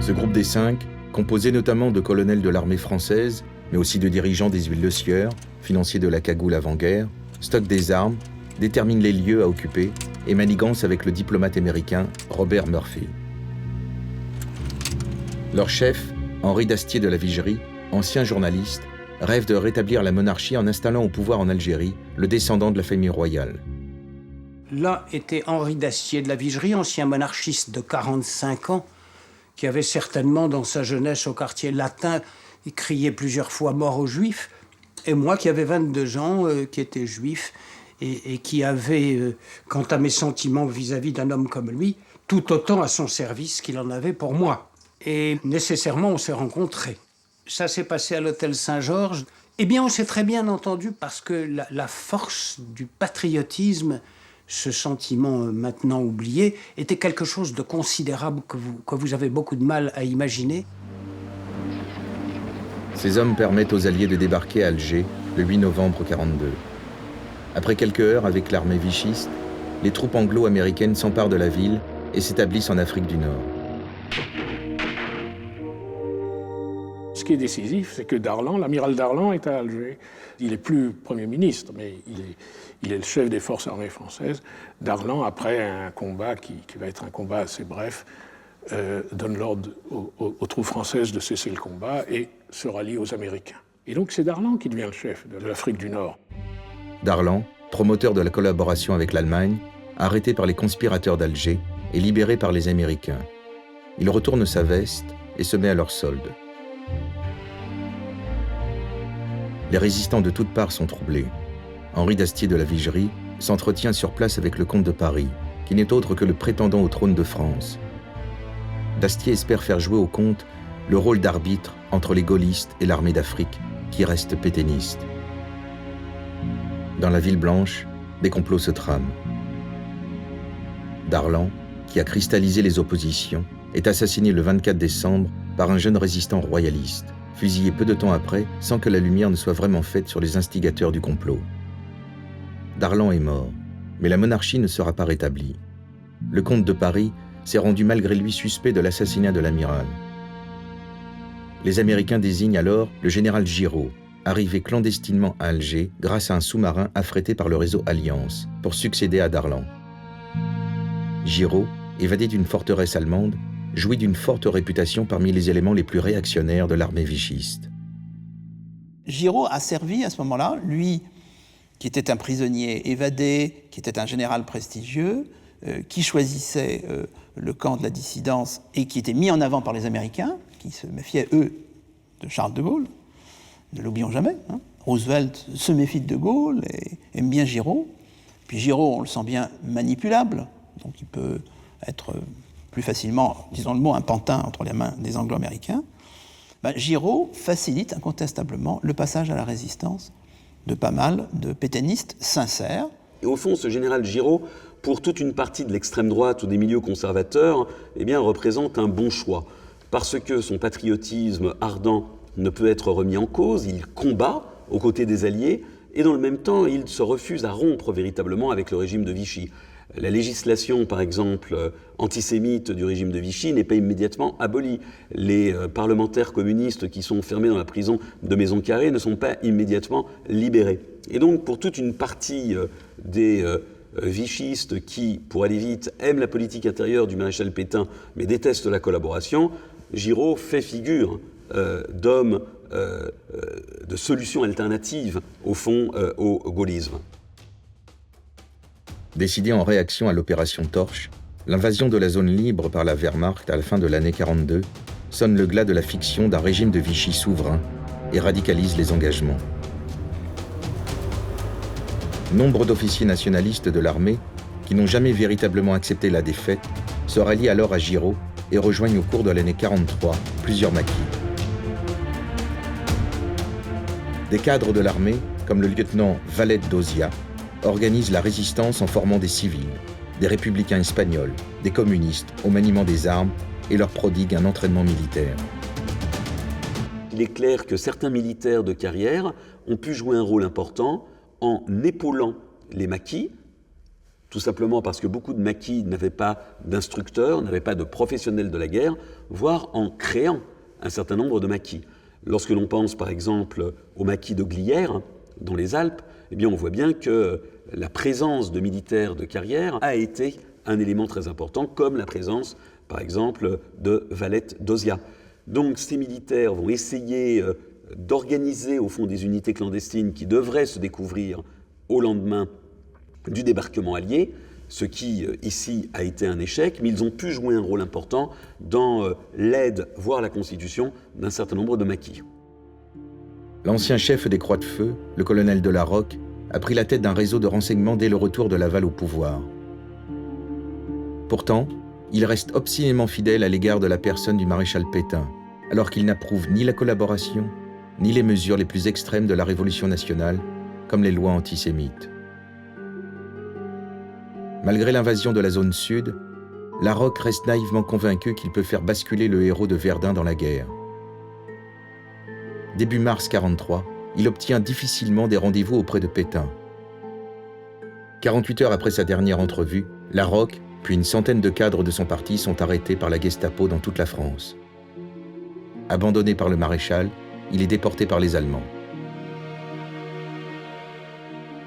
Ce groupe des 5, composé notamment de colonels de l'armée française, mais aussi de dirigeants des huiles de Sieur, financiers de la cagoule avant-guerre, stocke des armes, détermine les lieux à occuper et manigance avec le diplomate américain Robert Murphy. Leur chef, Henri d'Astier de la Vigerie, ancien journaliste, rêve de rétablir la monarchie en installant au pouvoir en Algérie le descendant de la famille royale. Là était Henri d'Astier de la Vigerie, ancien monarchiste de 45 ans, qui avait certainement dans sa jeunesse au quartier latin crié plusieurs fois « mort aux Juifs », et moi qui avais 22 ans, qui étais juif, et qui avait, quant à mes sentiments vis-à-vis d'un homme comme lui, tout autant à son service qu'il en avait pour moi. Et nécessairement, on s'est rencontrés. Ça s'est passé à l'hôtel Saint-Georges. Eh bien, on s'est très bien entendu parce que la force du patriotisme, ce sentiment maintenant oublié, était quelque chose de considérable que vous avez beaucoup de mal à imaginer. Ces hommes permettent aux Alliés de débarquer à Alger le 8 novembre 1942. Après quelques heures avec l'armée vichiste, les troupes anglo-américaines s'emparent de la ville et s'établissent en Afrique du Nord. Ce qui est décisif, c'est que Darlan, l'amiral Darlan est à Alger. Il n'est plus Premier ministre, mais il est le chef des forces armées françaises. Darlan, après un combat qui va être un combat assez bref, donne l'ordre aux troupes françaises de cesser le combat et se rallie aux Américains. Et donc c'est Darlan qui devient le chef de l'Afrique du Nord. Darlan, promoteur de la collaboration avec l'Allemagne, arrêté par les conspirateurs d'Alger et libéré par les Américains. Il retourne sa veste et se met à leur solde. Les résistants de toutes parts sont troublés. Henri d'Astier de la Vigerie s'entretient sur place avec le comte de Paris, qui n'est autre que le prétendant au trône de France. D'Astier espère faire jouer au comte le rôle d'arbitre entre les gaullistes et l'armée d'Afrique, qui reste pétainiste. Dans la ville blanche, des complots se trament. Darlan, qui a cristallisé les oppositions, est assassiné le 24 décembre par un jeune résistant royaliste, fusillé peu de temps après sans que la lumière ne soit vraiment faite sur les instigateurs du complot. Darlan est mort, mais la monarchie ne sera pas rétablie. Le comte de Paris s'est rendu malgré lui suspect de l'assassinat de l'amiral. Les Américains désignent alors le général Giraud, arrivé clandestinement à Alger grâce à un sous-marin affrété par le réseau Alliance pour succéder à Darlan. Giraud, évadé d'une forteresse allemande, jouit d'une forte réputation parmi les éléments les plus réactionnaires de l'armée vichiste. Giraud a servi à ce moment-là, lui qui était un prisonnier évadé, qui était un général prestigieux, qui choisissait le camp de la dissidence et qui était mis en avant par les Américains, qui se méfiaient, eux, de Charles de Gaulle. Ne l'oublions jamais. Hein. Roosevelt se méfie de Gaulle et aime bien Giraud. Puis Giraud, on le sent bien manipulable, donc il peut être plus facilement, disons le mot, un pantin entre les mains des Anglo-Américains. Giraud facilite incontestablement le passage à la résistance de pas mal de pétainistes sincères. Et au fond, ce général Giraud, pour toute une partie de l'extrême droite ou des milieux conservateurs, représente un bon choix. Parce que son patriotisme ardent ne peut être remis en cause, il combat aux côtés des Alliés, et dans le même temps, il se refuse à rompre véritablement avec le régime de Vichy. La législation, par exemple, antisémite du régime de Vichy n'est pas immédiatement abolie. Les parlementaires communistes qui sont enfermés dans la prison de Maison-Carrée ne sont pas immédiatement libérés. Et donc, pour toute une partie des vichistes qui, pour aller vite, aiment la politique intérieure du maréchal Pétain, mais détestent la collaboration, Giraud fait figure d'homme de solution alternative, au fond, au gaullisme. Décidé en réaction à l'opération Torche, l'invasion de la zone libre par la Wehrmacht à la fin de l'année 1942 sonne le glas de la fiction d'un régime de Vichy souverain et radicalise les engagements. Nombre d'officiers nationalistes de l'armée, qui n'ont jamais véritablement accepté la défaite, se rallient alors à Giraud et rejoignent au cours de l'année 1943 plusieurs maquis. Des cadres de l'armée, comme le lieutenant Valette d'Ozia, organisent la résistance en formant des civils, des républicains espagnols, des communistes au maniement des armes et leur prodiguent un entraînement militaire. Il est clair que certains militaires de carrière ont pu jouer un rôle important en épaulant les maquis, tout simplement parce que beaucoup de maquis n'avaient pas d'instructeurs, n'avaient pas de professionnels de la guerre, voire en créant un certain nombre de maquis. Lorsque l'on pense par exemple au maquis de Glières, dans les Alpes, on voit bien que la présence de militaires de carrière a été un élément très important, comme la présence, par exemple, de Valette d'Ozia. Donc ces militaires vont essayer d'organiser, au fond, des unités clandestines qui devraient se découvrir au lendemain du débarquement allié, ce qui, ici, a été un échec, mais ils ont pu jouer un rôle important dans l'aide, voire la constitution, d'un certain nombre de maquis. L'ancien chef des Croix de Feu, le colonel de la Roque, a pris la tête d'un réseau de renseignement dès le retour de Laval au pouvoir. Pourtant, il reste obstinément fidèle à l'égard de la personne du maréchal Pétain, alors qu'il n'approuve ni la collaboration, ni les mesures les plus extrêmes de la Révolution nationale, comme les lois antisémites. Malgré l'invasion de la zone sud, la Roque reste naïvement convaincu qu'il peut faire basculer le héros de Verdun dans la guerre. Début mars 1943, il obtient difficilement des rendez-vous auprès de Pétain. 48 heures après sa dernière entrevue, Larocque, puis une centaine de cadres de son parti sont arrêtés par la Gestapo dans toute la France. Abandonné par le maréchal, il est déporté par les Allemands.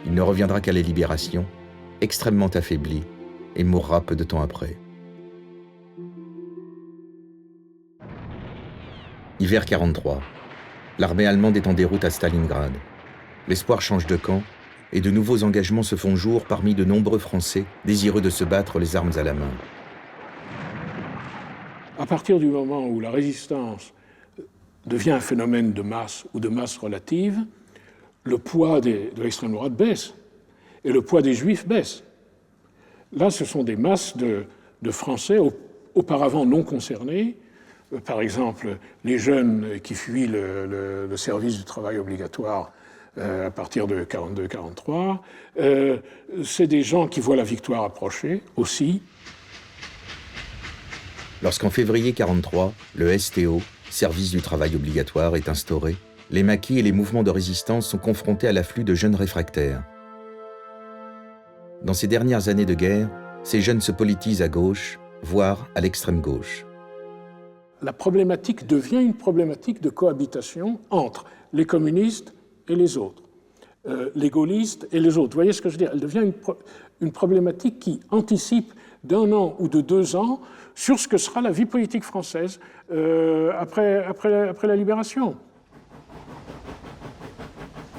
Il ne reviendra qu'à la Libération, extrêmement affaibli, et mourra peu de temps après. Hiver 43. L'armée allemande est en déroute à Stalingrad. L'espoir change de camp, et de nouveaux engagements se font jour parmi de nombreux Français désireux de se battre les armes à la main. À partir du moment où la résistance devient un phénomène de masse ou de masse relative, le poids de l'extrême droite baisse et le poids des Juifs baisse. Là, ce sont des masses de Français auparavant non concernés, par exemple les jeunes qui fuient le service du travail obligatoire à partir de 42-43. C'est des gens qui voient la victoire approcher aussi. Lorsqu'en février 43, le STO, service du travail obligatoire, est instauré, les maquis et les mouvements de résistance sont confrontés à l'afflux de jeunes réfractaires. Dans ces dernières années de guerre, ces jeunes se politisent à gauche, voire à l'extrême gauche. La problématique devient une problématique de cohabitation entre les communistes et les autres, les gaullistes et les autres. Vous voyez ce que je veux dire? Elle devient une problématique qui anticipe d'1 an ou de 2 ans sur ce que sera la vie politique française après la libération.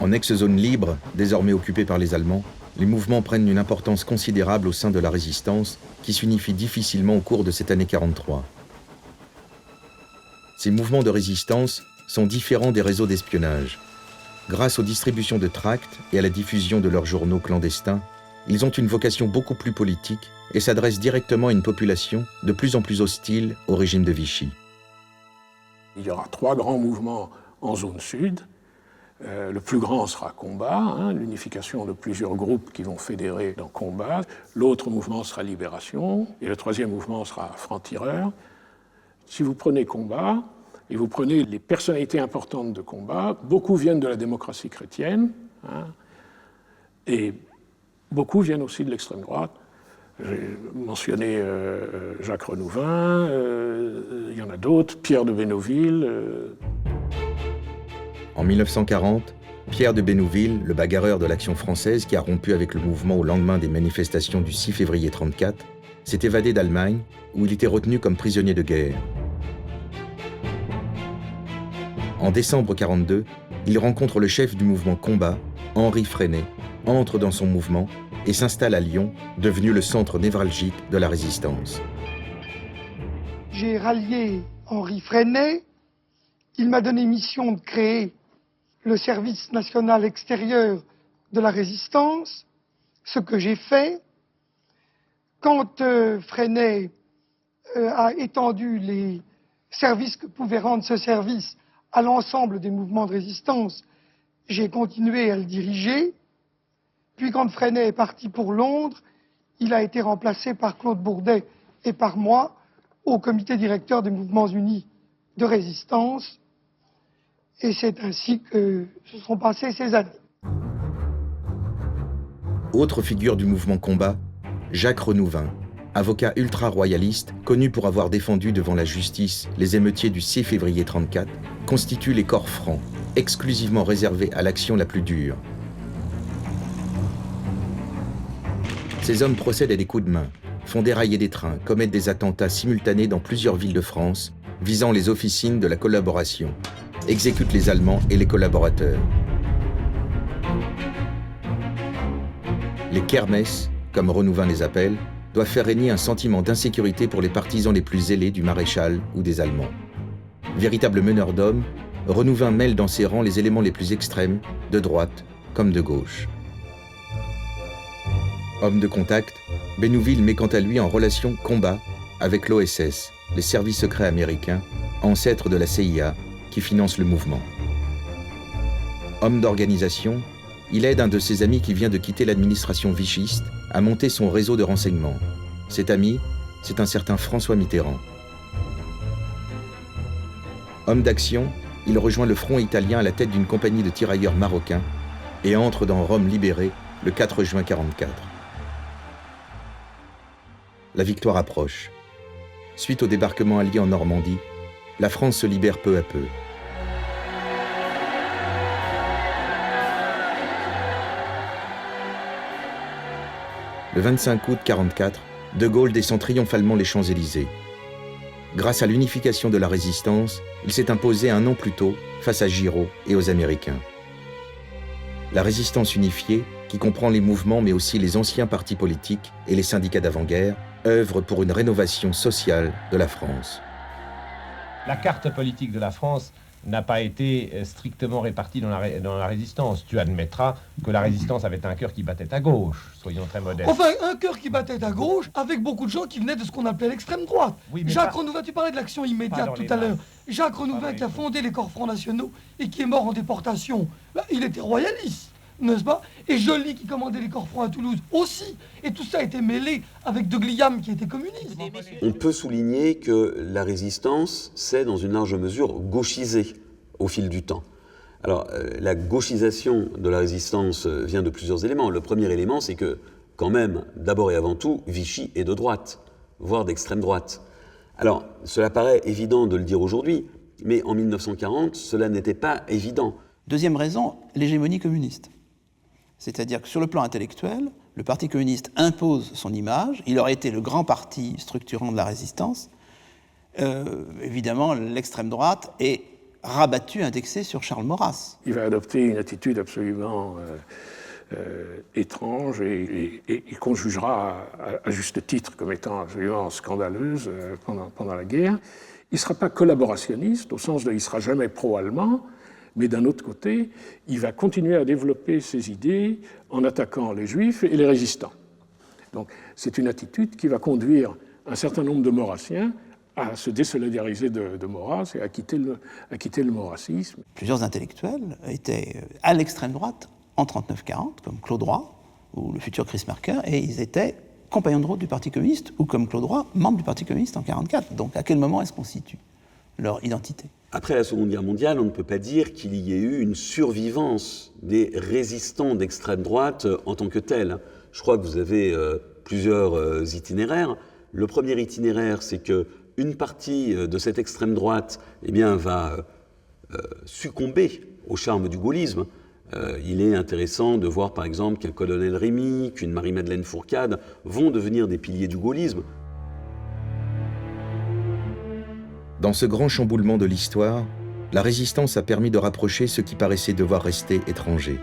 En ex-zone libre, désormais occupée par les Allemands, les mouvements prennent une importance considérable au sein de la résistance qui s'unifie difficilement au cours de cette année 43. Ces mouvements de résistance sont différents des réseaux d'espionnage. Grâce aux distributions de tracts et à la diffusion de leurs journaux clandestins, ils ont une vocation beaucoup plus politique et s'adressent directement à une population de plus en plus hostile au régime de Vichy. Il y aura 3 grands mouvements en zone sud. Le plus grand sera Combat, l'unification de plusieurs groupes qui vont fédérer dans Combat. L'autre mouvement sera Libération, et le 3e mouvement sera Franc-Tireur. Si vous prenez Combat, et vous prenez les personnalités importantes de Combat, beaucoup viennent de la démocratie chrétienne, et beaucoup viennent aussi de l'extrême droite. J'ai mentionné Jacques Renouvin, il y en a d'autres, Pierre de Bénouville. En 1940, Pierre de Bénouville, le bagarreur de l'Action française qui a rompu avec le mouvement au lendemain des manifestations du 6 février 1934, s'est évadé d'Allemagne où il était retenu comme prisonnier de guerre. En décembre 1942, il rencontre le chef du mouvement Combat, Henri Freinet, entre dans son mouvement et s'installe à Lyon, devenu le centre névralgique de la résistance. J'ai rallié Henri Freinet. Il m'a donné mission de créer le service national extérieur de la résistance, ce que j'ai fait. Quand Freinet a étendu les services que pouvait rendre ce service à l'ensemble des mouvements de résistance, j'ai continué à le diriger. Puis quand Freinet est parti pour Londres, il a été remplacé par Claude Bourdet et par moi au comité directeur des mouvements unis de résistance. Et c'est ainsi que se sont passées ces années. Autre figure du mouvement Combat, Jacques Renouvin, avocat ultra-royaliste, connu pour avoir défendu devant la justice les émeutiers du 6 février 1934, constitue les corps francs, exclusivement réservés à l'action la plus dure. Ces hommes procèdent à des coups de main, font dérailler des trains, commettent des attentats simultanés dans plusieurs villes de France, visant les officines de la collaboration, exécutent les Allemands et les collaborateurs. Les kermesses, comme Renouvin les appelle, doivent faire régner un sentiment d'insécurité pour les partisans les plus zélés du maréchal ou des Allemands. Véritable meneur d'hommes, Renouvin mêle dans ses rangs les éléments les plus extrêmes, de droite comme de gauche. Homme de contact, Bénouville met quant à lui en relation Combat avec l'OSS, les services secrets américains, ancêtres de la CIA, qui finance le mouvement. Homme d'organisation, il aide un de ses amis qui vient de quitter l'administration vichiste à monter son réseau de renseignement. Cet ami, c'est un certain François Mitterrand. Homme d'action, il rejoint le front italien à la tête d'une compagnie de tirailleurs marocains et entre dans Rome libérée le 4 juin 1944. La victoire approche. Suite au débarquement allié en Normandie, la France se libère peu à peu. Le 25 août 1944, De Gaulle descend triomphalement les Champs-Élysées. Grâce à l'unification de la résistance, il s'est imposé un an plus tôt face à Giraud et aux Américains. La résistance unifiée, qui comprend les mouvements mais aussi les anciens partis politiques et les syndicats d'avant-guerre, œuvre pour une rénovation sociale de la France. La carte politique de la France n'a pas été strictement répartie dans la résistance. Tu admettras que la résistance avait un cœur qui battait à gauche, soyons très modestes. Enfin, un cœur qui battait à gauche, avec beaucoup de gens qui venaient de ce qu'on appelait l'extrême droite. Oui, Jacques Renouvin, tu parlais de l'action immédiate tout à l'heure. Jacques Renouvin qui a fondé les corps francs nationaux et qui est mort en déportation, là, il était royaliste, n'est-ce pas? Et Joly qui commandait les corps francs à Toulouse aussi. Et tout ça a été mêlé avec de Gliam qui était communiste. On peut souligner que la résistance s'est dans une large mesure gauchisée au fil du temps. Alors, la gauchisation de la résistance vient de plusieurs éléments. Le premier élément, c'est que, quand même, d'abord et avant tout, Vichy est de droite, voire d'extrême droite. Alors, cela paraît évident de le dire aujourd'hui, mais en 1940, cela n'était pas évident. Deuxième raison, l'hégémonie communiste. C'est-à-dire que sur le plan intellectuel, le Parti communiste impose son image, il aurait été le grand parti structurant de la résistance. Évidemment, l'extrême droite est rabattue, indexée sur Charles Maurras. Il va adopter une attitude absolument étrange et qu'on jugera à juste titre comme étant absolument scandaleuse pendant la guerre. Il ne sera pas collaborationniste, au sens de il ne sera jamais pro-allemand, mais d'un autre côté, il va continuer à développer ses idées en attaquant les juifs et les résistants. Donc c'est une attitude qui va conduire un certain nombre de maurassiens à se désolidariser de Maurras et à quitter le maurassisme. Plusieurs intellectuels étaient à l'extrême droite en 1939-1940, comme Claude Roy ou le futur Chris Marker, et ils étaient compagnons de route du Parti communiste, ou comme Claude Roy, membre du Parti communiste en 1944. Donc à quel moment est-ce qu'on situe leur identité? Après la Seconde Guerre mondiale, on ne peut pas dire qu'il y ait eu une survivance des résistants d'extrême droite en tant que tels. Je crois que vous avez plusieurs itinéraires. Le premier itinéraire, c'est qu'une partie de cette extrême droite va succomber au charme du gaullisme. Il est intéressant de voir par exemple qu'un colonel Rémy, qu'une Marie-Madeleine Fourcade vont devenir des piliers du gaullisme. Dans ce grand chamboulement de l'histoire, la résistance a permis de rapprocher ceux qui paraissaient devoir rester étrangers.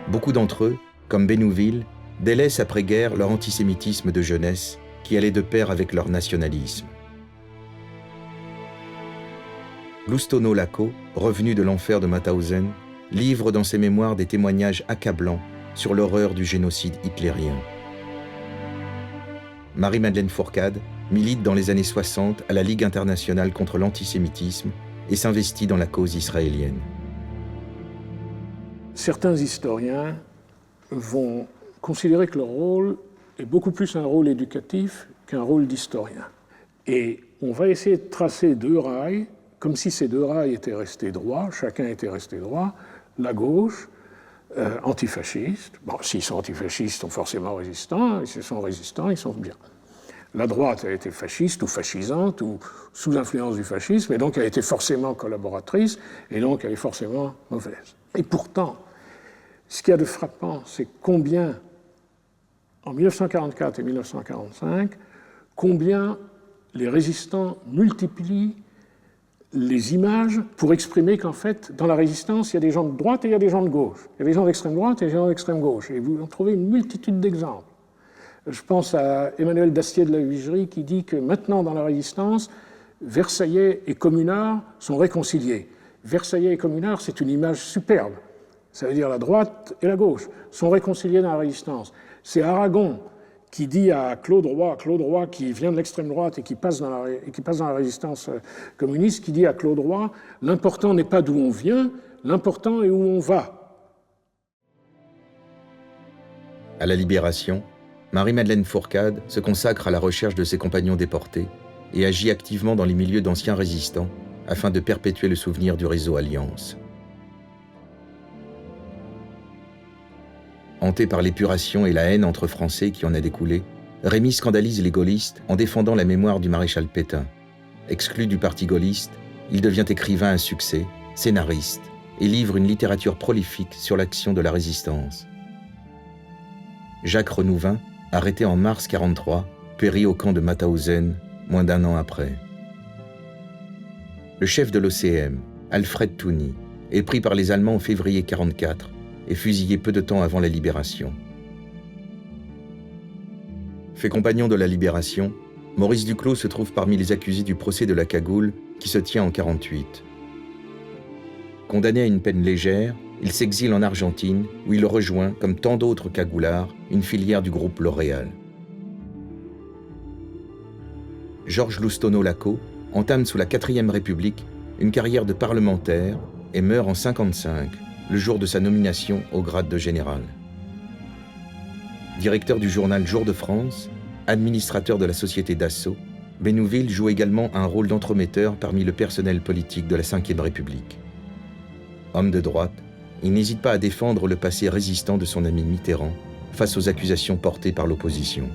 Beaucoup d'entre eux, comme Bénouville, délaissent après-guerre leur antisémitisme de jeunesse qui allait de pair avec leur nationalisme. Lustono Lacco, revenu de l'enfer de Mauthausen, livre dans ses mémoires des témoignages accablants sur l'horreur du génocide hitlérien. Marie-Madeleine Fourcade milite dans les années 60 à la Ligue internationale contre l'antisémitisme et s'investit dans la cause israélienne. Certains historiens vont considérer que leur rôle est beaucoup plus un rôle éducatif qu'un rôle d'historien. Et on va essayer de tracer deux rails, comme si ces deux rails étaient restés droits, chacun était resté droit, la gauche, antifasciste. Bon, s'ils sont antifascistes, ils sont forcément résistants, et s'ils sont résistants, ils sont bien. La droite a été fasciste ou fascisante ou sous l'influence du fascisme, et donc elle a été forcément collaboratrice, et donc elle est forcément mauvaise. Et pourtant, ce qu'il y a de frappant, c'est combien, en 1944 et 1945, combien les résistants multiplient les images pour exprimer qu'en fait, dans la résistance, il y a des gens de droite et il y a des gens de gauche. Il y a des gens d'extrême droite et des gens d'extrême gauche. Et vous en trouvez une multitude d'exemples. Je pense à Emmanuel Dastier de la Vigerie qui dit que maintenant, dans la résistance, Versaillais et communards sont réconciliés. Versaillais et communards, c'est une image superbe. Ça veut dire la droite et la gauche sont réconciliés dans la résistance. C'est Aragon qui dit à Claude Roy qui vient de l'extrême droite et qui passe dans la résistance communiste, qui dit à Claude Roy, l'important n'est pas d'où on vient, l'important est où on va. À la Libération, Marie-Madeleine Fourcade se consacre à la recherche de ses compagnons déportés et agit activement dans les milieux d'anciens résistants, afin de perpétuer le souvenir du réseau Alliance. Hanté par l'épuration et la haine entre Français qui en a découlé, Rémy scandalise les gaullistes en défendant la mémoire du maréchal Pétain. Exclu du parti gaulliste, il devient écrivain à succès, scénariste, et livre une littérature prolifique sur l'action de la résistance. Jacques Renouvin, arrêté en mars 1943, périt au camp de Mauthausen, moins d'1 an après. Le chef de l'OCM, Alfred Touny, est pris par les Allemands en février 1944 et fusillé peu de temps avant la Libération. Fait compagnon de la Libération, Maurice Duclos se trouve parmi les accusés du procès de la Cagoule qui se tient en 1948. Condamné à une peine légère, il s'exile en Argentine où il rejoint, comme tant d'autres cagoulards, une filière du groupe L'Oréal. Georges Loustonneau-Lacau entame sous la 4e République une carrière de parlementaire et meurt en 1955, le jour de sa nomination au grade de général. Directeur du journal Jour de France, administrateur de la société Dassault, Bénouville joue également un rôle d'entremetteur parmi le personnel politique de la Ve République. Homme de droite, il n'hésite pas à défendre le passé résistant de son ami Mitterrand face aux accusations portées par l'opposition.